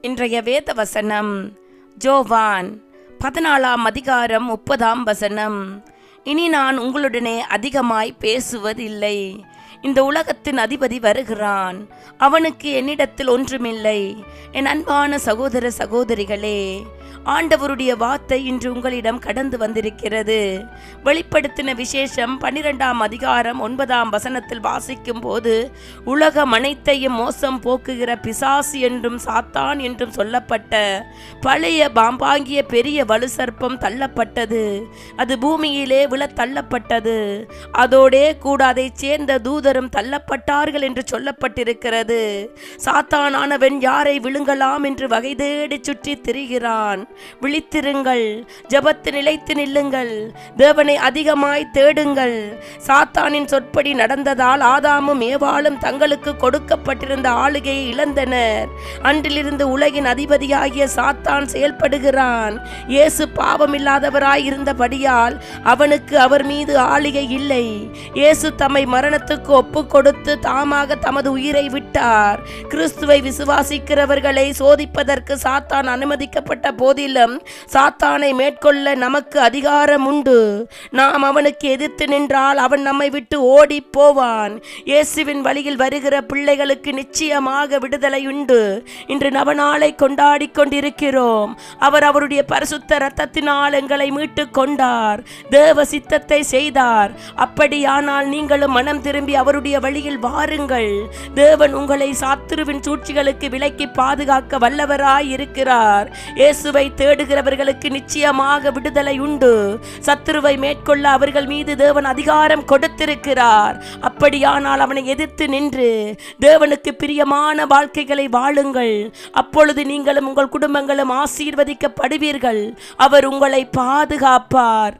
இன்றைய வேத வசனம் யோவான் 14:30. இனி நான் உங்களுடனே அதிகமாய் பேசுவதில்லை. இந்த உலகத்தின் அதிபதி வருகிறான். அவனுக்கு என்னிடத்தில் ஒன்றுமில்லை. என் அன்பான சகோதர சகோதரிகளே, ஆண்டவருடைய வார்த்தை இன்று உங்களிடம் கடந்து வந்திருக்கிறது. வெளிப்படுத்தின விசேஷம் 12:9 வாசிக்கும் போது, உலகம் அனைத்தையும் மோசம் போக்குகிற பிசாசு என்றும் சாத்தான் என்றும் சொல்லப்பட்ட பழைய பாம்பாங்கிய பெரிய வலு சர்ப்பம் தள்ளப்பட்டது. அது பூமியிலே விழ தள்ளப்பட்டது. அதோடே கூட அதை சேர்ந்த தூதரும் தள்ளப்பட்டார்கள் என்று சொல்லப்பட்டிருக்கிறது. சாத்தானானவன் யாரை விழுங்கலாம் என்று வகை தேடி சுற்றி திரிகிறான். விழித்திருங்கள், ஜெபத்தில் நிலைத்து நில்லுங்கள், தேவனை அதிகமாய் தேடுங்கள். சாத்தானின் சொற்படி நடந்ததால் ஆதாமும் ஏவாளும் தங்களுக்கு கொடுக்கப்பட்டிருந்த ஆளுகையை இழந்தனர். அன்றிலிருந்து உலகின் அதிபதியாகிய சாத்தான் செயல்படுகிறான். இயேசு பாவமில்லாதவராய் இருந்தபடியால் அவனுக்கு அவர் மீது ஆளுகை இல்லை. இயேசு தம்மை மரணத்துக்கு ஒப்பு கொடுத்து தாமாக தமது உயிரை விட்டார். கிறிஸ்துவை விசுவாசிக்கிறவர்களை சோதிப்பதற்கு சாத்தான் அனுமதிக்கப்பட்ட போதிலும் சாத்தானை மேற்கொள்ள நமக்கு அதிகாரம் உண்டு. நாம் அவனுக்கு எதிர்த்து நின்றால் அவன் நம்மை விட்டு ஓடி போவான். இயேசுவின் வழியில் வருகிற பிள்ளைகளுக்கு நிச்சயமாக விடுதலை உண்டு. இன்று நவநாளை கொண்டாடி கொண்டிருக்கிறோம். அவர் அவருடைய பரிசுத்த இரத்தத்தினால் எங்களை மீட்டு கொண்டார். தேவ சித்தத்தை செய்தார். அப்படியானால் நீங்களும் மனம் திரும்பி அவருடைய வழியில் வாருங்கள். தேவன் உங்களை சத்துருவின் சூழ்ச்சிகளுக்கு விலக்கி பாதுகாக்க வல்லவராய் இருக்கிறார். இயேசுவை தேடுகிறவர்களுக்கு நிச்சயமாக விடுதலை உண்டு. சத்துருவை மேற்கொள்ள அவர்கள் மீது தேவன் அதிகாரம் கொடுத்திருக்கிறார். அப்படியானால் அவனை எதிர்த்து நின்று தேவனுக்கு பிரியமான வாழ்க்கைகளை வாழுங்கள். அப்பொழுது நீங்களும் உங்கள் குடும்பங்களும் ஆசீர்வதிக்கப்படுவீர்கள். அவர் உங்களை பாதுகாப்பார்.